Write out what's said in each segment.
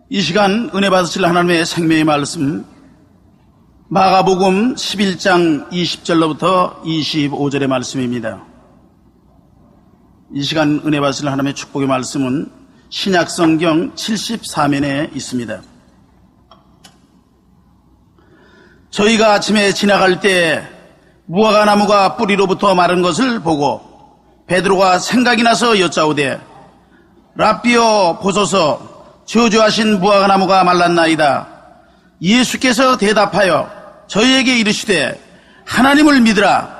이 시간 은혜 받으실 하나님의 생명의 말씀 마가복음 11장 20절로부터 25절의 말씀입니다. 이 시간 은혜 받으실 하나님의 축복의 말씀은 신약성경 74면에 있습니다. 저희가 아침에 지나갈 때 무화과나무가 뿌리로부터 마른 것을 보고 베드로가 생각이 나서 여짜오되 랍비여 보소서 저주하신 무화과나무가 말랐나이다. 예수께서 대답하여 저희에게 이르시되 하나님을 믿으라.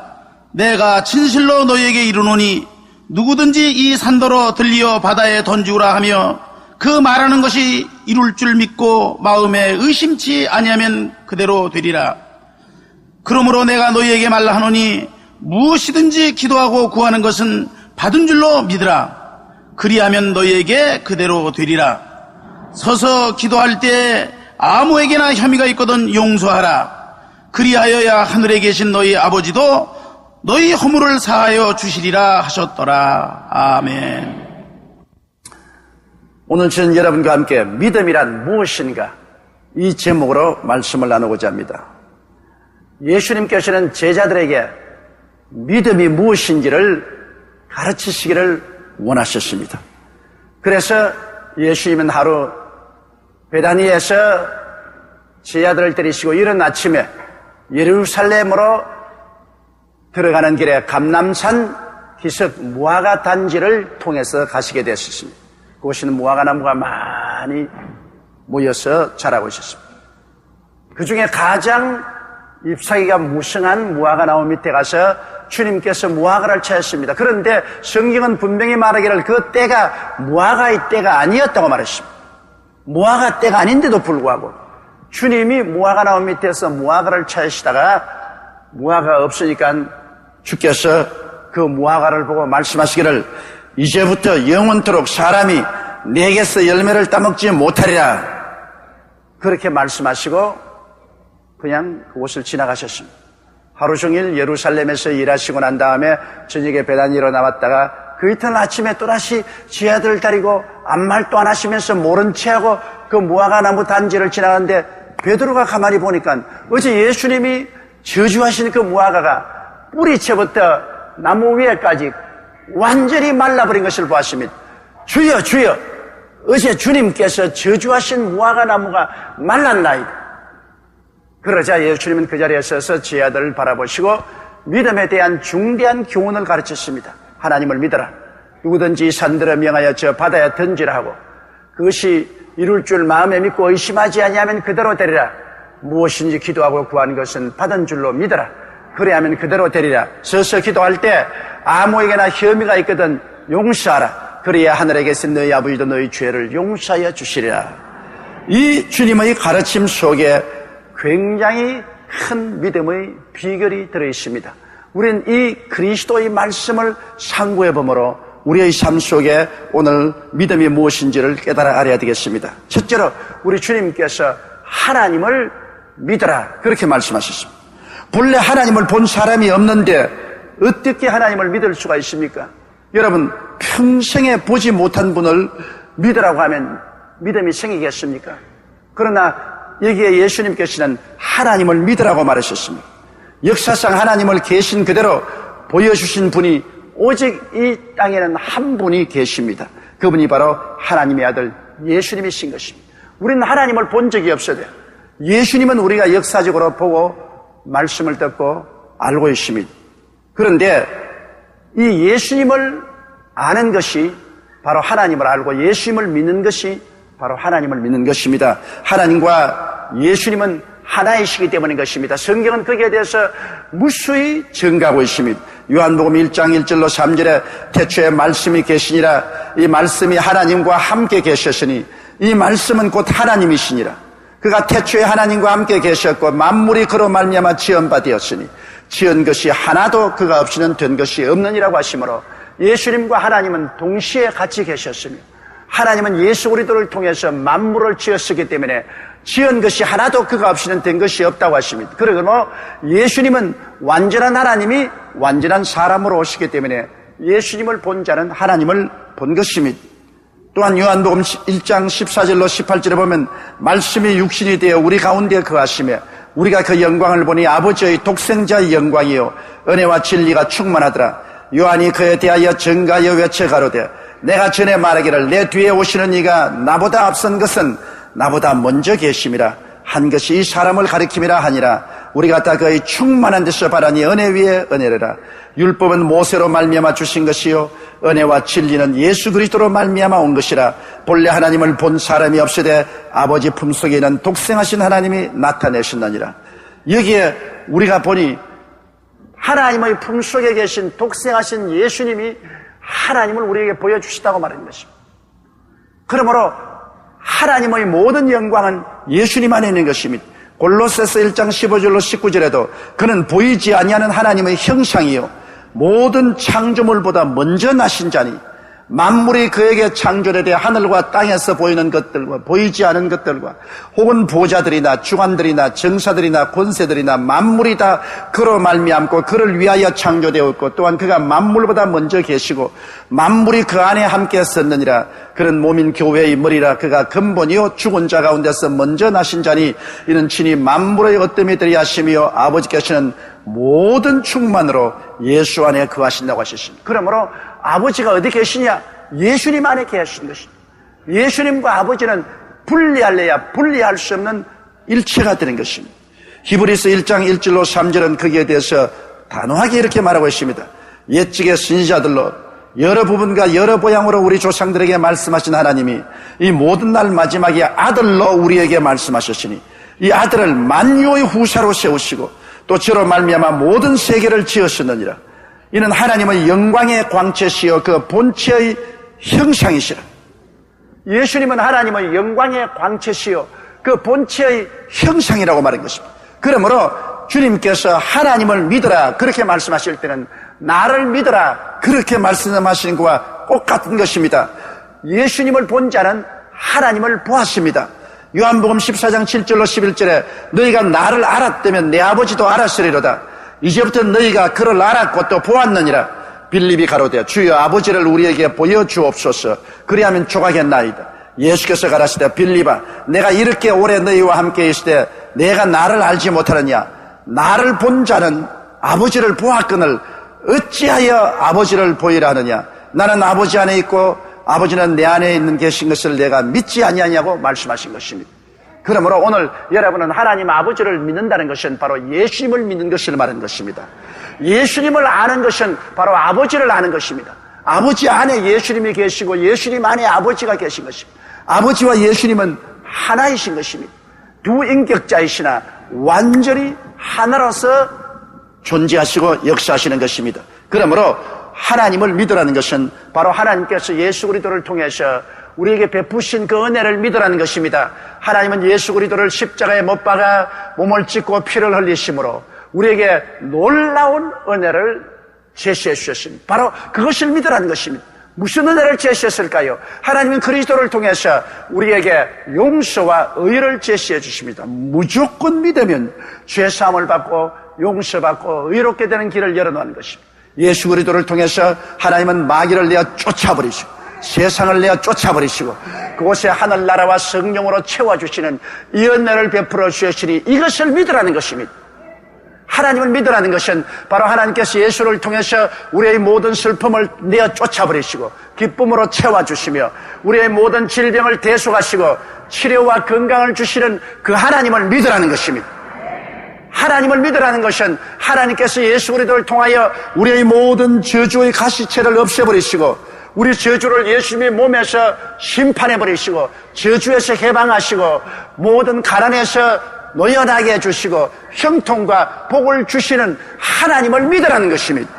내가 진실로 너희에게 이르노니 누구든지 이 산더러 들리어 바다에 던지우라 하며 그 말하는 것이 이룰 줄 믿고 마음에 의심치 아니하면 그대로 되리라. 그러므로 내가 너희에게 말하노니 무엇이든지 기도하고 구하는 것은 받은 줄로 믿으라. 그리하면 너희에게 그대로 되리라. 서서 기도할 때 아무에게나 혐의가 있거든 용서하라. 그리하여야 하늘에 계신 너희 아버지도 너희 허물을 사하여 주시리라 하셨더라. 아멘. 오늘 저는 여러분과 함께 믿음이란 무엇인가 이 제목으로 말씀을 나누고자 합니다. 예수님께서는 제자들에게 믿음이 무엇인지를 가르치시기를 원하셨습니다. 그래서 예수님은 하루 베다니에서 제자들을 데리시고 이른 아침에 예루살렘으로 들어가는 길에 감람산 기슭 무화과 단지를 통해서 가시게 되었습니다. 그곳에는 무화과나무가 많이 모여서 자라고 있었습니다. 그 중에 가장 잎사귀가 무성한 무화과나무 밑에 가서 주님께서 무화과를 찾았습니다. 그런데 성경은 분명히 말하기를 그 때가 무화과의 때가 아니었다고 말했습니다. 무화과 때가 아닌데도 불구하고 주님이 무화과나무 밑에서 무화과를 찾으시다가 무화과가 없으니까 주께서 그 무화과를 보고 말씀하시기를 이제부터 영원토록 사람이 내게서 열매를 따먹지 못하리라. 그렇게 말씀하시고 그냥 그곳을 지나가셨습니다. 하루 종일 예루살렘에서 일하시고 난 다음에 저녁에 베다니로 나왔다가 그 이튿날 아침에 또다시 제자들을 데리고 아무 말도 안 하시면서 모른 체하고 그 무화과나무 단지를 지나가는데 베드로가 가만히 보니까 어제 예수님이 저주하신 그 무화과가 뿌리채부터 나무 위에까지 완전히 말라버린 것을 보았습니다. 주여 주여 어제 주님께서 저주하신 무화과나무가 말랐나이다. 그러자 예수님은 그 자리에 서서 제자들을 바라보시고 믿음에 대한 중대한 교훈을 가르쳤습니다. 하나님을 믿어라. 누구든지 산들어 명하여 저 바다에 던지라 하고 그것이 이룰 줄 마음에 믿고 의심하지 아니하면 그대로 되리라. 무엇인지 기도하고 구하는 것은 받은 줄로 믿어라. 그래야면 그대로 되리라. 서서 기도할 때 아무에게나 혐의가 있거든 용서하라. 그래야 하늘에 계신 너희 아버지도 너희 죄를 용서하여 주시리라. 이 주님의 가르침 속에 굉장히 큰 믿음의 비결이 들어있습니다. 우리는 이 그리스도의 말씀을 상고해보므로 우리의 삶 속에 오늘 믿음이 무엇인지를 깨달아 알아야 되겠습니다. 첫째로 우리 주님께서 하나님을 믿어라 그렇게 말씀하셨습니다. 본래 하나님을 본 사람이 없는데 어떻게 하나님을 믿을 수가 있습니까? 여러분 평생에 보지 못한 분을 믿으라고 하면 믿음이 생기겠습니까? 그러나 여기에 예수님께서는 하나님을 믿으라고 말하셨습니다. 역사상 하나님을 계신 그대로 보여주신 분이 오직 이 땅에는 한 분이 계십니다. 그분이 바로 하나님의 아들 예수님이신 것입니다. 우리는 하나님을 본 적이 없어요. 예수님은 우리가 역사적으로 보고 말씀을 듣고 알고 있습니다. 그런데 이 예수님을 아는 것이 바로 하나님을 알고 예수님을 믿는 것이 바로 하나님을 믿는 것입니다. 하나님과 예수님은 하나이시기 때문인 것입니다. 성경은 거기에 대해서 무수히 증가하고 있습니다. 요한복음 1장 1절로 3절에 태초에 말씀이 계시니라. 이 말씀이 하나님과 함께 계셨으니 이 말씀은 곧 하나님이시니라. 그가 태초에 하나님과 함께 계셨고 만물이 그로 말미암아 지은 바 되었으니 지은 것이 하나도 그가 없이는 된 것이 없느니라고 하시므로 예수님과 하나님은 동시에 같이 계셨으며 하나님은 예수 그리스도를 통해서 만물을 지었기 때문에 지은 것이 하나도 그가 없이는 된 것이 없다고 하십니다. 그러므로 예수님은 완전한 하나님이 완전한 사람으로 오시기 때문에 예수님을 본 자는 하나님을 본 것입니다. 또한 요한복음 1장 14절로 18절에 보면 말씀이 육신이 되어 우리 가운데 거하시며 우리가 그 영광을 보니 아버지의 독생자의 영광이요 은혜와 진리가 충만하더라. 요한이 그에 대하여 증가하여 외쳐 가로되 내가 전에 말하기를 내 뒤에 오시는 이가 나보다 앞선 것은 나보다 먼저 계심이라 한 것이 이 사람을 가리킴이라 하니라. 우리가 다 그의 충만한 데서 바라니 은혜 위에 은혜라. 율법은 모세로 말미암아 주신 것이요 은혜와 진리는 예수 그리스도로 말미암아 온 것이라. 본래 하나님을 본 사람이 없으되 아버지 품속에 있는 독생하신 하나님이 나타내셨느니라. 여기에 우리가 보니 하나님의 품속에 계신 독생하신 예수님이 하나님을 우리에게 보여주시다고 말하는 것입니다. 그러므로 하나님의 모든 영광은 예수님 안에 있는 것입니다. 골로새서 1장 15절로 19절에도 그는 보이지 아니하는 하나님의 형상이요 모든 창조물보다 먼저 나신 자니 만물이 그에게 창조되되 하늘과 땅에서 보이는 것들과 보이지 않은 것들과 혹은 보좌들이나 주관들이나 정사들이나 권세들이나 만물이 다 그로 말미암고 그를 위하여 창조되었고 또한 그가 만물보다 먼저 계시고 만물이 그 안에 함께 섰느니라. 그는 몸인 교회의 머리라. 그가 근본이요 죽은 자 가운데서 먼저 나신 자니 이는 친히 만물의 어뜸이 되리 하시며 아버지께서는 모든 충만으로 예수 안에 거하신다고 하셨습니다. 그러므로 아버지가 어디 계시냐? 예수님 안에 계신 것입니다. 예수님과 아버지는 분리할래야 분리할 수 없는 일체가 되는 것입니다. 히브리서 1장 1절로 3절은 거기에 대해서 단호하게 이렇게 말하고 있습니다. 옛적의 선지자들로 여러 부분과 여러 모양으로 우리 조상들에게 말씀하신 하나님이 이 모든 날 마지막에 아들로 우리에게 말씀하셨으니 이 아들을 만유의 후사로 세우시고 또 저로 말미암아 모든 세계를 지으셨느니라. 이는 하나님의 영광의 광채시여 그 본체의 형상이시라. 예수님은 하나님의 영광의 광채시여 그 본체의 형상이라고 말한 것입니다. 그러므로 주님께서 하나님을 믿어라 그렇게 말씀하실 때는 나를 믿어라 그렇게 말씀하시는 것과 똑같은 것입니다. 예수님을 본 자는 하나님을 보았습니다. 요한복음 14장 7절로 11절에 너희가 나를 알았다면 내 아버지도 알았으리로다. 이제부터 너희가 그를 알았고 또 보았느니라. 빌립이 가로되 주여 아버지를 우리에게 보여주옵소서. 그리하면 족하겠나이다. 예수께서 가라시되 빌립아 내가 이렇게 오래 너희와 함께 있을 때 내가 나를 알지 못하느냐. 나를 본 자는 아버지를 보았거늘 어찌하여 아버지를 보이라 하느냐. 나는 아버지 안에 있고 아버지는 내 안에 있는 계신 것을 내가 믿지 아니하냐고 말씀하신 것입니다. 그러므로 오늘 여러분은 하나님 아버지를 믿는다는 것은 바로 예수님을 믿는 것을 말하는 것입니다. 예수님을 아는 것은 바로 아버지를 아는 것입니다. 아버지 안에 예수님이 계시고 예수님 안에 아버지가 계신 것입니다. 아버지와 예수님은 하나이신 것입니다. 두 인격자이시나 완전히 하나로서 존재하시고 역사하시는 것입니다. 그러므로 하나님을 믿으라는 것은 바로 하나님께서 예수 그리스도를 통해서 우리에게 베푸신 그 은혜를 믿으라는 것입니다. 하나님은 예수 그리스도를 십자가에 못 박아 몸을 찢고 피를 흘리심으로 우리에게 놀라운 은혜를 제시해 주셨습니다. 바로 그것을 믿으라는 것입니다. 무슨 은혜를 제시했을까요? 하나님은 그리스도를 통해서 우리에게 용서와 의를 제시해 주십니다. 무조건 믿으면 죄사함을 받고 용서받고 의롭게 되는 길을 열어놓은 것입니다. 예수 그리스도를 통해서 하나님은 마귀를 내어 쫓아버리시고 세상을 내어 쫓아버리시고 그곳에 하늘나라와 성령으로 채워주시는 이 은혜를 베풀어 주시니 이것을 믿으라는 것입니다. 하나님을 믿으라는 것은 바로 하나님께서 예수를 통해서 우리의 모든 슬픔을 내어 쫓아버리시고 기쁨으로 채워주시며 우리의 모든 질병을 대속하시고 치료와 건강을 주시는 그 하나님을 믿으라는 것입니다. 하나님을 믿으라는 것은 하나님께서 예수 그리스도를 통하여 우리의 모든 저주의 가시체를 없애버리시고 우리 저주를 예수님의 몸에서 심판해버리시고 저주에서 해방하시고 모든 가난에서 노연하게 해주시고 형통과 복을 주시는 하나님을 믿으라는 것입니다.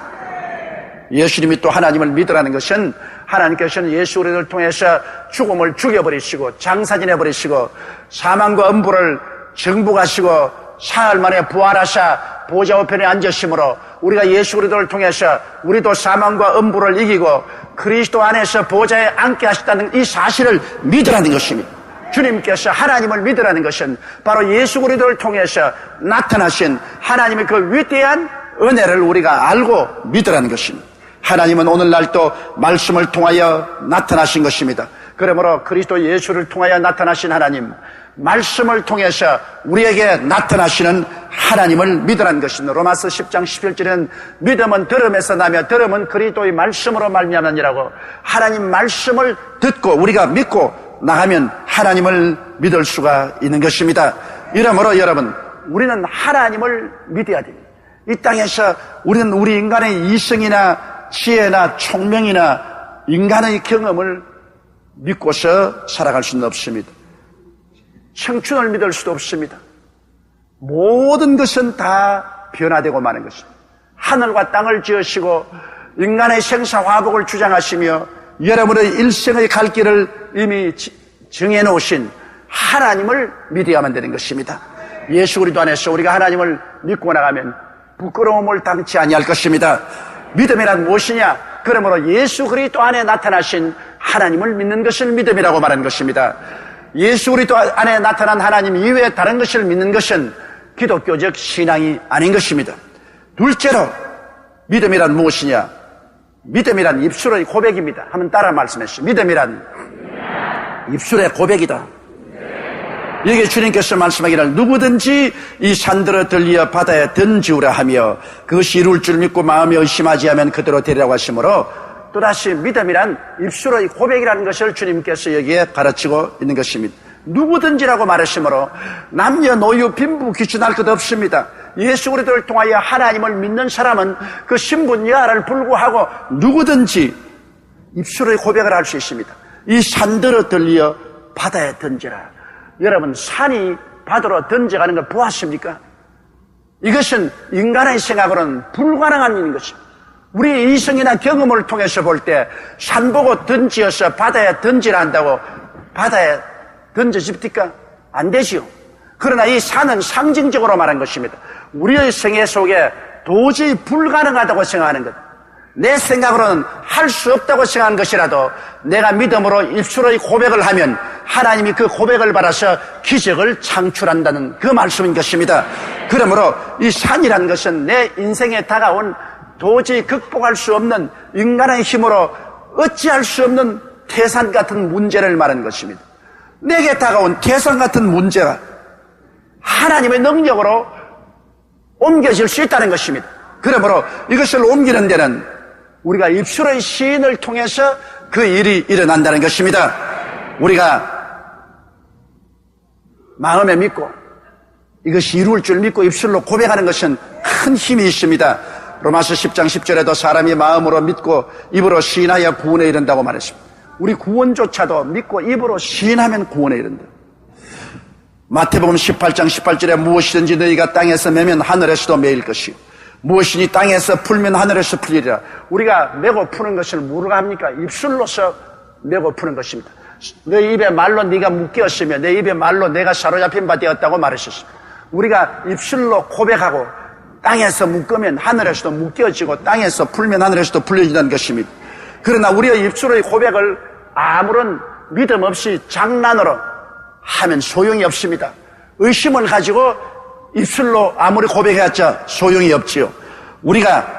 예수님이 또 하나님을 믿으라는 것은 하나님께서는 예수 그리스도를 통해서 죽음을 죽여버리시고 장사지내버리시고 사망과 음부를 정복하시고 사흘 만에 부활하사 보좌 우편에 앉으심으로 우리가 예수 그리스도를 통해서 우리도 사망과 음부를 이기고 그리스도 안에서 보좌에 앉게 하셨다는 이 사실을 믿으라는 것입니다. 주님께서 하나님을 믿으라는 것은 바로 예수 그리스도를 통해서 나타나신 하나님의 그 위대한 은혜를 우리가 알고 믿으라는 것입니다. 하나님은 오늘날 또 말씀을 통하여 나타나신 것입니다. 그러므로 그리스도 예수를 통하여 나타나신 하나님, 말씀을 통해서 우리에게 나타나시는 하나님을 믿으라는 것입니다. 로마서 10장 11절에는 믿음은 들음에서 나며 들음은 그리스도의 말씀으로 말미암느니라고, 하나님 말씀을 듣고 우리가 믿고 나가면 하나님을 믿을 수가 있는 것입니다. 이러므로 여러분, 우리는 하나님을 믿어야 됩니다. 이 땅에서 우리는 우리 인간의 이성이나 지혜나 총명이나 인간의 경험을 믿고서 살아갈 수는 없습니다. 청춘을 믿을 수도 없습니다. 모든 것은 다 변화되고 마는 것입니다. 하늘과 땅을 지으시고 인간의 생사화복을 주장하시며 여러분의 일생의 갈 길을 이미 정해놓으신 하나님을 믿어야만 되는 것입니다. 예수 그리스도 안에서 우리가 하나님을 믿고 나가면 부끄러움을 당치 아니할 것입니다. 믿음이란 무엇이냐? 그러므로 예수 그리스도 안에 나타나신 하나님을 믿는 것을 믿음이라고 말하는 것입니다. 예수 그리스도 안에 나타난 하나님 이외에 다른 것을 믿는 것은 기독교적 신앙이 아닌 것입니다. 둘째로 믿음이란 무엇이냐? 믿음이란 입술의 고백입니다. 한번 따라 말씀하시죠. 믿음이란 입술의 고백이다. 여기 주님께서 말씀하기를 누구든지 이 산들어 들리어 바다에 던지우라 하며 그것이 이룰 줄 믿고 마음에 의심하지 하면 그대로 되리라고 하시므로, 또다시 믿음이란 입술의 고백이라는 것을 주님께서 여기에 가르치고 있는 것입니다. 누구든지라고 말하시므로 남녀노유 빈부 귀천할 것 없습니다. 예수 그리스도를 통하여 하나님을 믿는 사람은 그 신분 여하를 불구하고 누구든지 입술의 고백을 할 수 있습니다. 이 산들어 들리어 바다에 던지라. 여러분, 산이 바다로 던져가는 걸 보았습니까? 이것은 인간의 생각으로는 불가능한 일인 것입니다. 우리 이성이나 경험을 통해서 볼 때 산 보고 던지어서 바다에 던지라 한다고 바다에 던져집니까? 안 되지요. 그러나 이 산은 상징적으로 말한 것입니다. 우리의 생애 속에 도저히 불가능하다고 생각하는 것, 내 생각으로는 할 수 없다고 생각하는 것이라도 내가 믿음으로 입술의 고백을 하면 하나님이 그 고백을 받아서 기적을 창출한다는 그 말씀인 것입니다. 그러므로 이 산이라는 것은 내 인생에 다가온 도저히 극복할 수 없는 인간의 힘으로 어찌할 수 없는 태산 같은 문제를 말하는 것입니다. 내게 다가온 태산 같은 문제가 하나님의 능력으로 옮겨질 수 있다는 것입니다. 그러므로 이것을 옮기는 데는 우리가 입술의 시인을 통해서 그 일이 일어난다는 것입니다. 우리가 마음에 믿고 이것이 이루어질 줄 믿고 입술로 고백하는 것은 큰 힘이 있습니다. 로마서 10장 10절에도 사람이 마음으로 믿고 입으로 시인하여 구원에 이른다고 말했습니다. 우리 구원조차도 믿고 입으로 시인하면 구원에 이른다. 마태복음 18장 18절에 무엇이든지 너희가 땅에서 매면 하늘에서도 매일 것이요 무엇이니 땅에서 풀면 하늘에서 풀리리라. 우리가 메고 푸는 것을 뭐로 합니까? 입술로서 메고 푸는 것입니다. 내 입에 말로 네가 묶였으며 내 입에 말로 내가 사로잡힌 바 되었다고 말하셨습니다. 우리가 입술로 고백하고 땅에서 묶으면 하늘에서도 묶여지고 땅에서 풀면 하늘에서도 풀려진다는 것입니다. 그러나 우리의 입술의 고백을 아무런 믿음 없이 장난으로 하면 소용이 없습니다. 의심을 가지고 입술로 아무리 고백해봤자 소용이 없지요. 우리가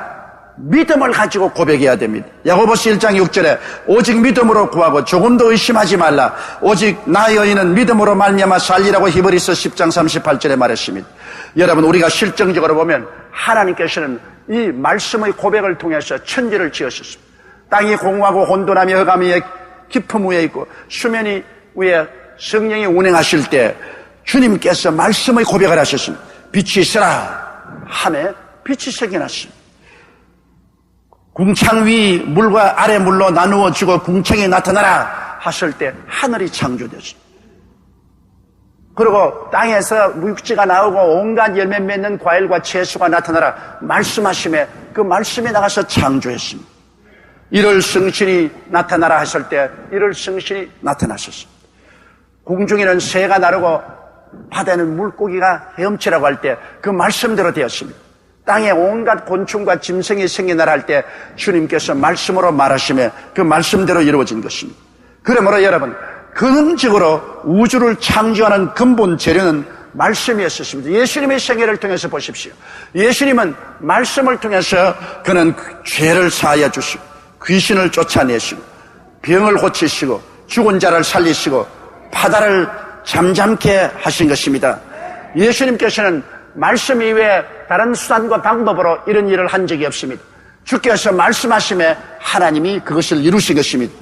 믿음을 가지고 고백해야 됩니다. 야고보서 1장 6절에 오직 믿음으로 구하고 조금도 의심하지 말라. 오직 나 여인은 믿음으로 말미암아 살리라고 히브리서 10장 38절에 말했습니다. 여러분, 우리가 실정적으로 보면 하나님께서는 이 말씀의 고백을 통해서 천지를 지으셨습니다. 땅이 공허하고 혼돈하며 흑암이 깊음 위에 있고 수면이 위에 성령이 운행하실 때 주님께서 말씀의 고백을 하셨습니다. 빛이 있으라 하매 빛이 생겨났습니다. 궁창 위 물과 아래 물로 나누어지고 궁창이 나타나라 하실 때 하늘이 창조되었습니다. 그리고 땅에서 육지가 나오고 온갖 열매 맺는 과일과 채소가 나타나라 말씀하심에 그 말씀이 나가서 창조했습니다. 이를 성신이 나타나라 하실 때 이를 성신이 나타나셨습니다. 공중에는 새가 나르고 바다에는 물고기가 헤엄치라고 할 때 그 말씀대로 되었습니다. 땅에 온갖 곤충과 짐승이 생겨나라 할 때 주님께서 말씀으로 말하시며 그 말씀대로 이루어진 것입니다. 그러므로 여러분, 근원적으로 우주를 창조하는 근본 재료는 말씀이었습니다. 예수님의 생애를 통해서 보십시오. 예수님은 말씀을 통해서 그는 죄를 사하여 주시고 귀신을 쫓아내시고 병을 고치시고 죽은 자를 살리시고 바다를 잠잠케 하신 것입니다. 예수님께서는 말씀 이외에 다른 수단과 방법으로 이런 일을 한 적이 없습니다. 주께서 말씀하심에 하나님이 그것을 이루신 것입니다.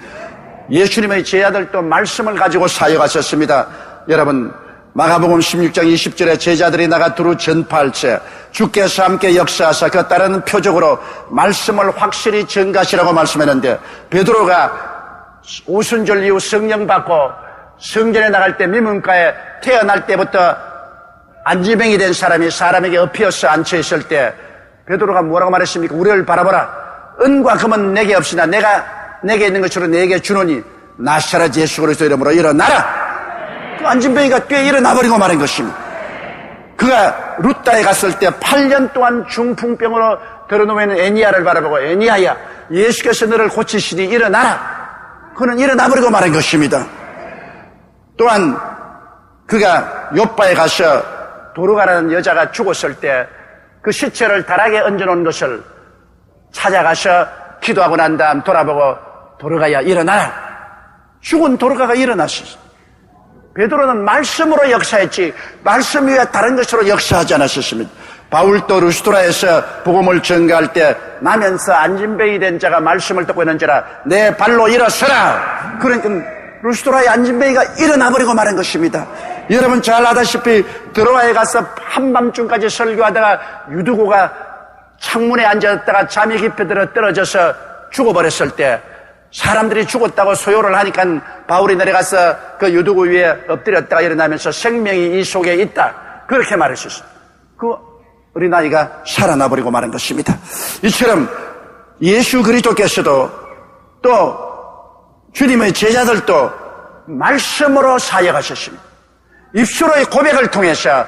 예수님의 제자들도 말씀을 가지고 사역하셨습니다. 여러분, 마가복음 16장 20절에 제자들이 나가 두루 전파할 때 주께서 함께 역사하사 그 따르는 표적으로 말씀을 확실히 전가시라고 말씀했는데, 베드로가 오순절 이후 성령 받고 성전에 나갈 때 미문가에 태어날 때부터 안지병이 된 사람이 사람에게 엎혀서 앉혀있을 때 베드로가 뭐라고 말했습니까? 우리를 바라보라. 은과 금은 내게 없으나 내가 내게 있는 것으로 내게 주노니 나사렛 예수 그리스도 이름으로 일어나라. 그 안진병이가 꽤 일어나버리고 말한 것입니다. 그가 루따에 갔을 때 8년 동안 중풍병으로 들어놓은 애니야를 바라보고, 애니야야, 예수께서 너를 고치시니 일어나라. 그는 일어나버리고 말한 것입니다. 또한 그가 요빠에 가서 도르가라는 여자가 죽었을 때 그 시체를 다락에 얹어놓은 것을 찾아가서 기도하고 난 다음 돌아보고, 도르가야 일어나라. 죽은 도르가가 일어났었어. 베드로는 말씀으로 역사했지 말씀 위에 다른 것으로 역사하지 않았었습니다. 바울도 루스드라에서 복음을 전가할 때 나면서 안진병이 된 자가 말씀을 듣고 있는지라 내 발로 일어서라. 그러니까 루스드라의 안진병이가 일어나버리고 말한 것입니다. 여러분 잘 아다시피 드로아에 가서 한밤중까지 설교하다가 유두고가 창문에 앉았다가 잠이 깊이 들어 떨어져서 죽어버렸을 때 사람들이 죽었다고 소요를 하니까 바울이 내려가서 그 유두고 위에 엎드렸다가 일어나면서 생명이 이 속에 있다. 그렇게 말했었어요. 그 어린아이가 살아나버리고 말한 것입니다. 이처럼 예수 그리스도께서도 또 주님의 제자들도 말씀으로 사역하셨습니다. 입술의 고백을 통해서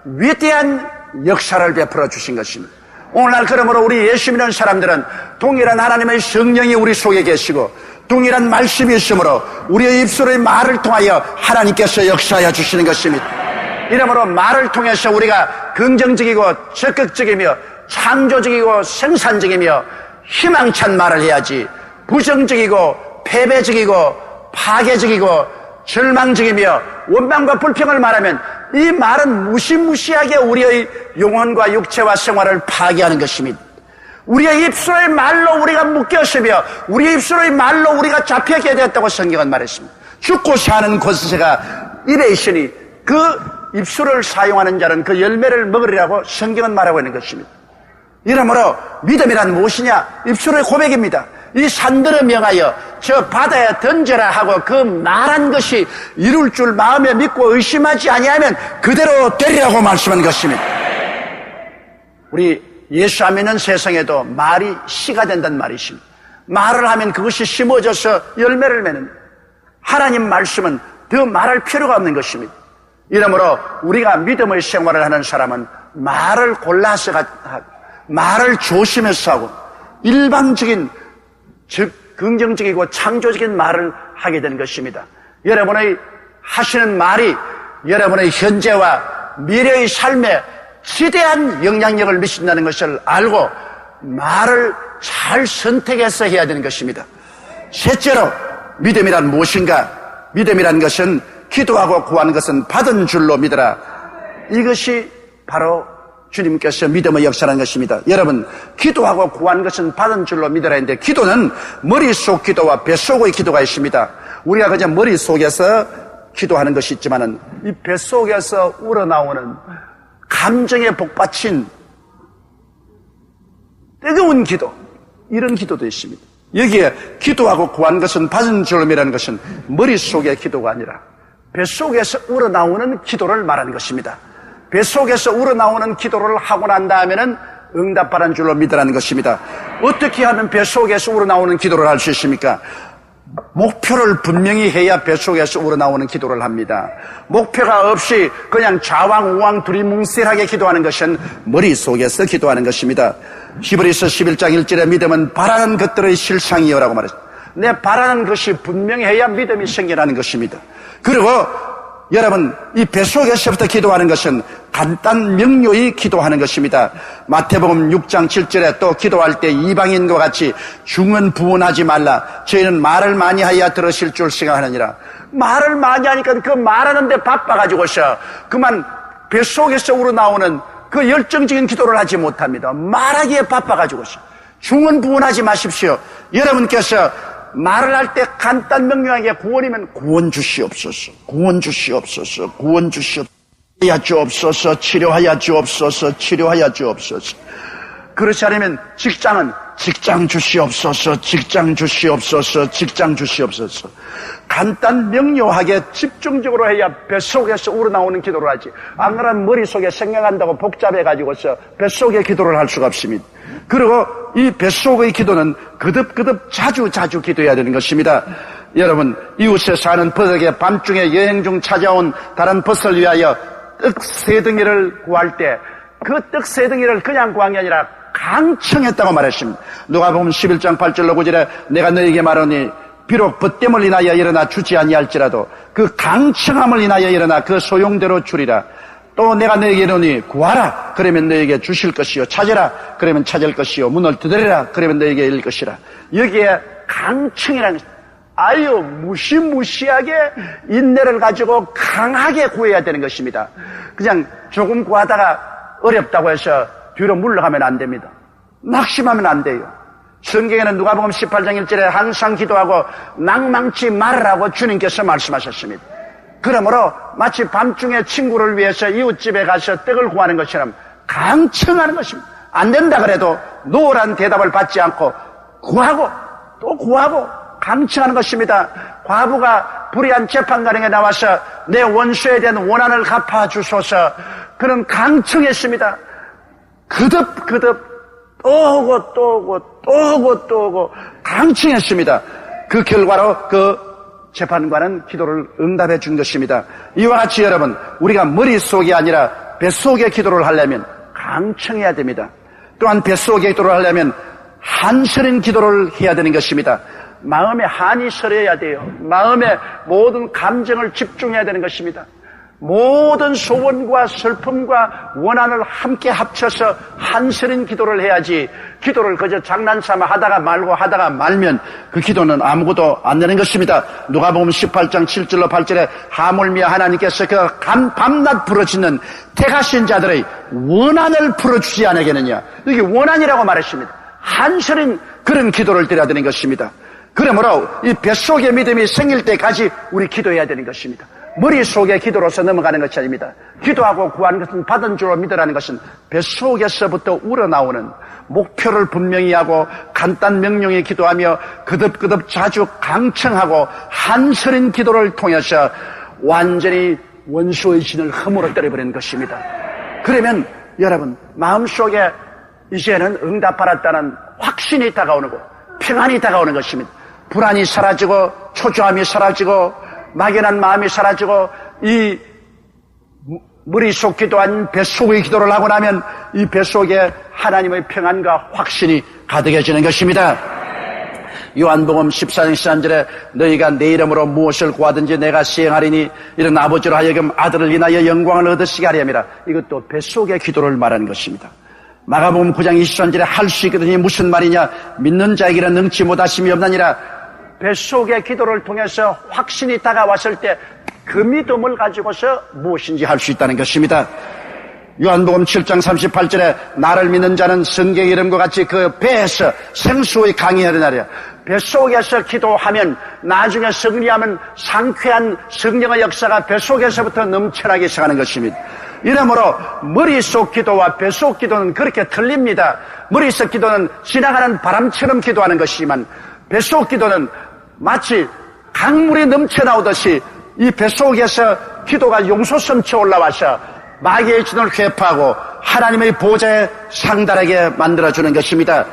위대한 역사를 베풀어 주신 것입니다. 오늘날 그러므로 우리 예수 믿는 사람들은 동일한 하나님의 성령이 우리 속에 계시고 동일한 말씀이 있으므로 우리의 입술의 말을 통하여 하나님께서 역사하여 주시는 것입니다. 이러므로 말을 통해서 우리가 긍정적이고 적극적이며 창조적이고 생산적이며 희망찬 말을 해야지 부정적이고 패배적이고 파괴적이고 절망적이며 원망과 불평을 말하면 이 말은 무시무시하게 우리의 영혼과 육체와 생활을 파괴하는 것입니다. 우리의 입술의 말로 우리가 묶였으며 우리의 입술의 말로 우리가 잡혀게 되었다고 성경은 말했습니다. 죽고 사는 권세가 입에 있으니 그 입술을 사용하는 자는 그 열매를 먹으리라고 성경은 말하고 있는 것입니다. 이러므로 믿음이란 무엇이냐? 입술의 고백입니다. 이 산들을 명하여 저 바다에 던져라 하고 그 말한 것이 이룰 줄 마음에 믿고 의심하지 아니하면 그대로 되리라고 말씀한 것입니다. 우리 예수 안 믿는 세상에도 말이 씨가 된다는 말이 있습니다. 말을 하면 그것이 심어져서 열매를 맺는, 하나님 말씀은 더 말할 필요가 없는 것입니다. 이러므로 우리가 믿음의 생활을 하는 사람은 말을 골라서 하고 말을 조심해서 하고 일방적인 즉 긍정적이고 창조적인 말을 하게 되는 것입니다. 여러분의 하시는 말이 여러분의 현재와 미래의 삶에 지대한 영향력을 미친다는 것을 알고 말을 잘 선택해서 해야 되는 것입니다. 셋째로 믿음이란 무엇인가? 믿음이란 것은 기도하고 구하는 것은 받은 줄로 믿어라. 이것이 바로 주님께서 믿음의 역사라는 것입니다. 여러분, 기도하고 구하는 것은 받은 줄로 믿어라 했는데 기도는 머릿속 기도와 뱃속의 기도가 있습니다. 우리가 그냥 머릿속에서 기도하는 것이 있지만은 이 뱃속에서 우러나오는 감정에 복받친 뜨거운 기도, 이런 기도도 있습니다. 여기에 기도하고 구하는 것은 받은 줄로 믿으라는 것은 머릿속의 기도가 아니라 뱃속에서 우러나오는 기도를 말하는 것입니다. 뱃속에서 우러나오는 기도를 하고 난 다음에는 응답받은 줄로 믿으라는 것입니다. 어떻게 하면 뱃속에서 우러나오는 기도를 할 수 있습니까? 목표를 분명히 해야 뱃속에서 우러나오는 기도를 합니다. 목표가 없이 그냥 좌왕우왕 두리뭉실하게 기도하는 것은 머릿속에서 기도하는 것입니다. 히브리서 11장 1절에 믿음은 바라는 것들의 실상이요라고 말했습니다. 내 바라는 것이 분명해야 믿음이 생겨나는 것입니다. 그리고 여러분, 이 뱃속에서부터 기도하는 것은 간단 명료히 기도하는 것입니다. 마태복음 6장 7절에 또 기도할 때 이방인과 같이 중언부언하지 말라. 저희는 말을 많이 하여야 들으실 줄 생각하느니라. 말을 많이 하니까 그 말하는데 바빠가지고서 그만 뱃속에서 우러나오는 그 열정적인 기도를 하지 못합니다. 말하기에 바빠가지고서. 중언부언하지 마십시오. 여러분께서 말을 할 때 간단 명료하게 구원이면 구원 주시옵소서, 구원 주시옵소서, 구원 주시옵소서, 치료하여 주옵소서, 치료하여 주옵소서, 치료하여 주옵소서. 그렇지 않으면 직장은 직장 주시옵소서, 직장 주시옵소서, 직장 주시옵소서. 간단 명료하게 집중적으로 해야 뱃속에서 우러나오는 기도를 하지. 안 그러면 머릿속에 생각한다고 복잡해가지고서 뱃속에 기도를 할 수가 없습니다. 그리고 이 뱃속의 기도는 거듭거듭 자주 기도해야 되는 것입니다. 여러분, 이웃에 사는 버덕에 밤중에 여행 중 찾아온 다른 벗을 위하여 떡 3덩이를 구할 때 그 떡 3덩이를 그냥 구한 게 아니라 강청했다고 말했습니다. 누가복음 11장 8절로 9절에 내가 너에게 말하니 비록 벗됨을 인하여 일어나 주지 아니할지라도 그 강청함을 인하여 일어나 그 소용대로 주리라. 또 내가 너에게 이르노니 구하라 그러면 너에게 주실 것이요, 찾으라 그러면 찾을 것이요, 문을 두드리라 그러면 너에게 열릴 것이라. 여기에 강청이라는 것입니다. 아유 무시무시하게 인내를 가지고 강하게 구해야 되는 것입니다. 그냥 조금 구하다가 어렵다고 해서 뒤로 물러가면 안 됩니다. 낙심하면 안 돼요. 성경에는 누가복음 18장 1절에 항상 기도하고 낭망치 말으라고 주님께서 말씀하셨습니다. 그러므로 마치 밤중에 친구를 위해서 이웃집에 가서 떡을 구하는 것처럼 강청하는 것입니다. 안 된다 그래도 노란 대답을 받지 않고 구하고 또 구하고 강청하는 것입니다. 과부가 불의한 재판관에게 나와서 내 원수에 대한 원한을 갚아주소서. 그는 강청했습니다. 거듭 또 오고 강청했습니다. 그 결과로 그 재판관은 기도를 응답해 준 것입니다. 이와 같이 여러분, 우리가 머릿속이 아니라 뱃속의 기도를 하려면 강청해야 됩니다. 또한 뱃속의 기도를 하려면 한서린 기도를 해야 되는 것입니다. 마음에 한이 서려야 돼요. 마음에 모든 감정을 집중해야 되는 것입니다. 모든 소원과 슬픔과 원한을 함께 합쳐서 한서린 기도를 해야지, 기도를 그저 장난삼아 하다가 말면 그 기도는 아무것도 안 되는 것입니다. 누가복음 18장 7절로 8절에 하물며 하나님께서 그 밤낮 부르짖는 택하신 자들의 원한을 풀어주지 않으겠느냐. 이게 원한이라고 말했습니다. 한서린 그런 기도를 드려야 되는 것입니다. 그러므로 이 뱃속의 믿음이 생길 때까지 우리 기도해야 되는 것입니다. 머릿속의 기도로서 넘어가는 것이 아닙니다. 기도하고 구하는 것은 받은 줄로 믿으라는 것은 뱃속에서부터 우러나오는 목표를 분명히 하고 간단 명령히 기도하며 거듭거듭 자주 강청하고 한서린 기도를 통해서 완전히 원수의 진을 허물어 때려버리는 것입니다. 그러면 여러분 마음속에 이제는 응답받았다는 확신이 다가오고 평안이 다가오는 것입니다. 불안이 사라지고 초조함이 사라지고 막연한 마음이 사라지고 이 머릿속 기도한 뱃속의 기도를 하고 나면 이 뱃속에 하나님의 평안과 확신이 가득해지는 것입니다. 요한복음 14장 13절에 너희가 내 이름으로 무엇을 구하든지 내가 시행하리니 이런 아버지로 하여금 아들을 인하여 영광을 얻으시게 하려 함이라. 이것도 뱃속의 기도를 말하는 것입니다. 마가복음 9장 23절에 할 수 있거든이 무슨 말이냐, 믿는 자에게는 능치 못하심이 없나니라. 뱃속의 기도를 통해서 확신이 다가왔을 때 그 믿음을 가지고서 무엇인지 할 수 있다는 것입니다. 요한복음 7장 38절에 나를 믿는 자는 성경의 이름과 같이 그 배에서 생수의 강이 흐르나리라. 뱃속에서 기도하면 나중에 승리하면 상쾌한 성령의 역사가 뱃속에서부터 넘쳐나기 시작하는 것입니다. 이러므로 머릿속 기도와 뱃속 기도는 그렇게 틀립니다. 머릿속 기도는 지나가는 바람처럼 기도하는 것이지만 뱃속 기도는 마치 강물이 넘쳐나오듯이 이 뱃속에서 기도가 용솟음쳐 올라와서 마귀의 진을 회파하고 하나님의 보좌에 상달하게 만들어주는 것입니다.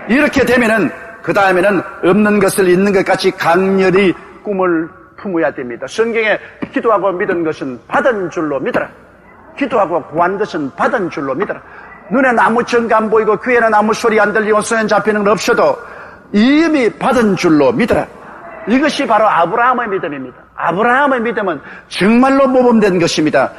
이렇게 되면은 그 다음에는 없는 것을 있는 것 같이 강렬히 꿈을 품어야 됩니다. 성경에 기도하고 믿은 것은 받은 줄로 믿어라. 기도하고 구한 것은 받은 줄로 믿어라. 눈에는 아무 증거 안 보이고 귀에는 아무 소리 안 들리고 손에 잡히는 건 없어도 이미 받은 줄로 믿어라. 이것이 바로 아브라함의 믿음입니다. 아브라함의 믿음은 정말로 모범된 것입니다.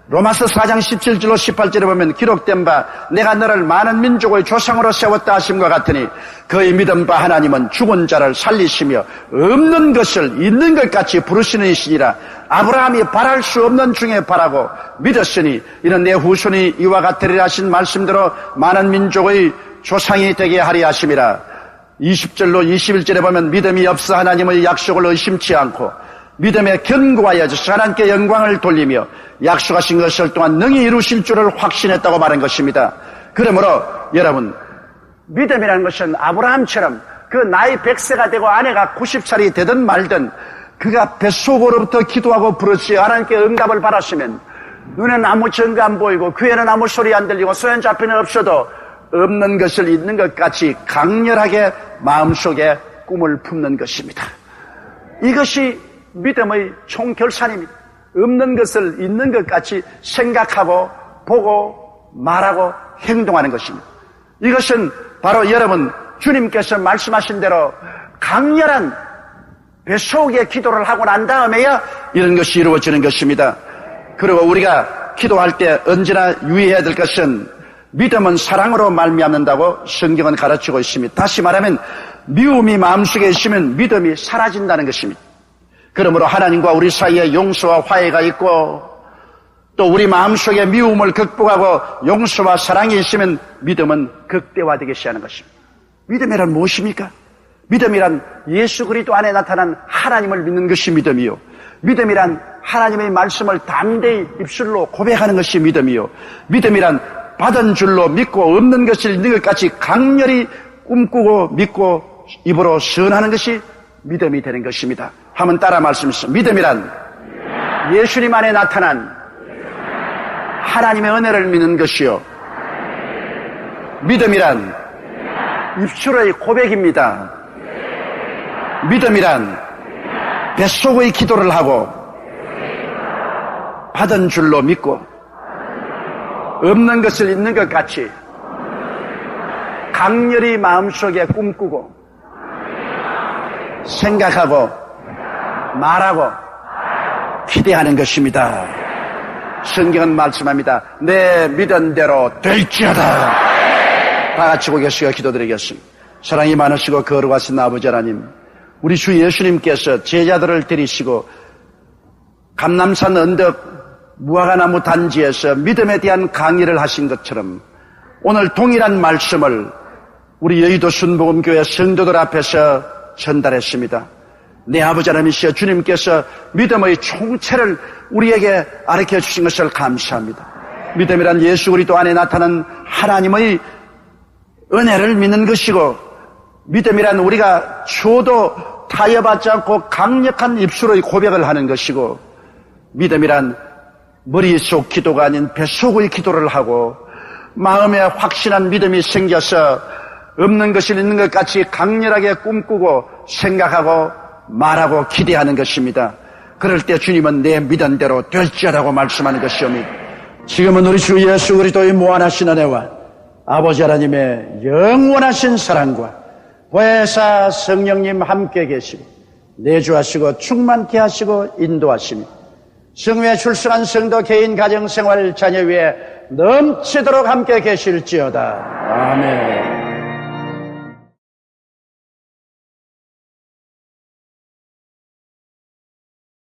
로마서 4장 17절로 18절에 보면 기록된 바 내가 너를 많은 민족의 조상으로 세웠다 하심과 같으니 그의 믿음 바 하나님은 죽은 자를 살리시며 없는 것을 있는 것 같이 부르시는 이시니라. 아브라함이 바랄 수 없는 중에 바라고 믿었으니 이는 내 후손이 이와 같으리라 하신 말씀대로 많은 민족의 조상이 되게 하리 하심이라. 20절로 21절에 보면 믿음이 없어 하나님의 약속을 의심치 않고 믿음에 견고하여 하나님께 영광을 돌리며 약속하신 것을 또한 능히 이루실 줄을 확신했다고 말한 것입니다. 그러므로 여러분, 믿음이라는 것은 아브라함처럼 그 나이 100세가 되고 아내가 90살이 되든 말든 그가 뱃속으로부터 기도하고 부르짖어 하나님께 응답을 받았으면 눈에는 아무 증거 안 보이고 귀에는 아무 소리 안 들리고 소연 잡히는 없어도 없는 것을 있는 것 같이 강렬하게 마음속에 꿈을 품는 것입니다. 이것이 믿음의 총결산입니다. 없는 것을 있는 것 같이 생각하고 보고 말하고 행동하는 것입니다. 이것은 바로 여러분 주님께서 말씀하신 대로 강렬한 뱃속의 기도를 하고 난 다음에야 이런 것이 이루어지는 것입니다. 그리고 우리가 기도할 때 언제나 유의해야 될 것은 믿음은 사랑으로 말미암는다고 성경은 가르치고 있습니다. 다시 말하면 미움이 마음속에 있으면 믿음이 사라진다는 것입니다. 그러므로 하나님과 우리 사이에 용서와 화해가 있고 또 우리 마음속에 미움을 극복하고 용서와 사랑이 있으면 믿음은 극대화되기 시작하는 것입니다. 믿음이란 무엇입니까? 믿음이란 예수 그리스도 안에 나타난 하나님을 믿는 것이 믿음이요. 믿음이란 하나님의 말씀을 담대히 입술로 고백하는 것이 믿음이요. 믿음이란 받은 줄로 믿고 없는 것을 있는 것 같이 강렬히 꿈꾸고 믿고 입으로 선하는 것이 믿음이 되는 것입니다. 한번 따라 말씀하시죠. 믿음이란 예수님 안에 나타난 하나님의 은혜를 믿는 것이요. 믿음이란 입술의 고백입니다. 믿음이란 뱃속의 기도를 하고 받은 줄로 믿고 없는 것을 있는 것 같이 강렬히 마음속에 꿈꾸고 생각하고 말하고 기대하는 것입니다. 성경은 말씀합니다. 내 믿은 대로 될지어다. 다 같이 고개시켜 기도드리겠습니다. 사랑이 많으시고 거룩하신 아버지 하나님, 우리 주 예수님께서 제자들을 데리시고 감람산 언덕 무화과나무 단지에서 믿음에 대한 강의를 하신 것처럼 오늘 동일한 말씀을 우리 여의도 순복음교회 성도들 앞에서 전달했습니다. 내 아버지 하나님이시여 주님께서 믿음의 총체를 우리에게 가르쳐 주신 것을 감사합니다. 믿음이란 예수 그리스도 안에 나타난 하나님의 은혜를 믿는 것이고, 믿음이란 우리가 추워도 타협하지 않고 강력한 입술의 고백을 하는 것이고, 믿음이란 머릿속 기도가 아닌 뱃속의 기도를 하고 마음에 확신한 믿음이 생겨서 없는 것을 있는 것 같이 강렬하게 꿈꾸고 생각하고 말하고 기대하는 것입니다. 그럴 때 주님은 내 믿은 대로 될지어라고 말씀하는 것이옵니다. 지금은 우리 주 예수 그리스도의 무한하신 은혜와 아버지 하나님의 영원하신 사랑과 보혜사 성령님 함께 계시고 내주하시고 충만케 하시고 인도하시며 성회에 출석한 성도 개인 가정생활 자녀 위에 넘치도록 함께 계실지어다. 아멘.